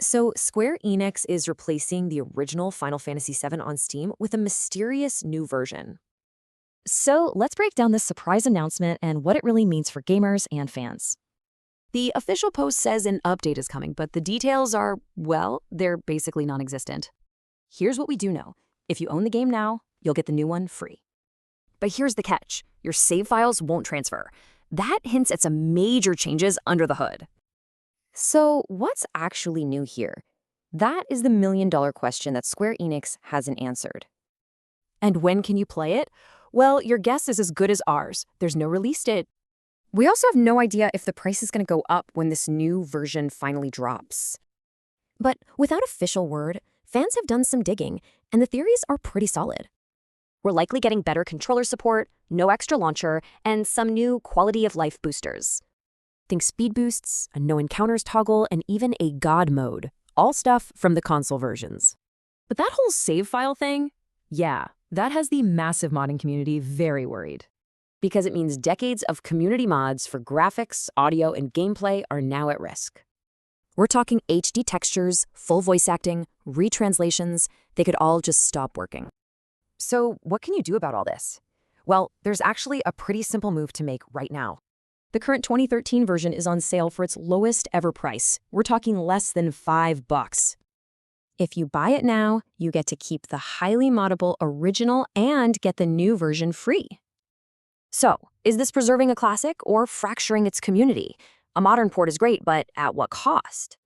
So, Square Enix is replacing the original Final Fantasy VII on Steam with a mysterious new version. So let's break down this surprise announcement and what it really means for gamers and fans. The official post says an update is coming, but the details are, well, they're basically non existent. Here's what we do know: if you own the game now, you'll get the new one free. But here's the catch: your save files won't transfer. That hints at some major changes under the hood. So, what's actually new here? That is the million-dollar question that Square Enix hasn't answered. And when can you play it? Well, your guess is as good as ours. There's no release date. We also have no idea if the price is going to go up when this new version finally drops. But without official word, fans have done some digging, and the theories are pretty solid. We're likely getting better controller support, no extra launcher, and some new quality-of-life boosters. Think speed boosts, a no encounters toggle, and even a God mode. All stuff from the console versions. But that whole save file thing? Yeah, that has the massive modding community very worried. Because it means decades of community mods for graphics, audio, and gameplay are now at risk. We're talking HD textures, full voice acting, retranslations. They could all just stop working. So what can you do about all this? Well, there's actually a pretty simple move to make right now. The current 2013 version is on sale for its lowest ever price. We're talking less than $5. If you buy it now, you get to keep the highly moddable original and get the new version free. So, is this preserving a classic or fracturing its community? A modern port is great, but at what cost?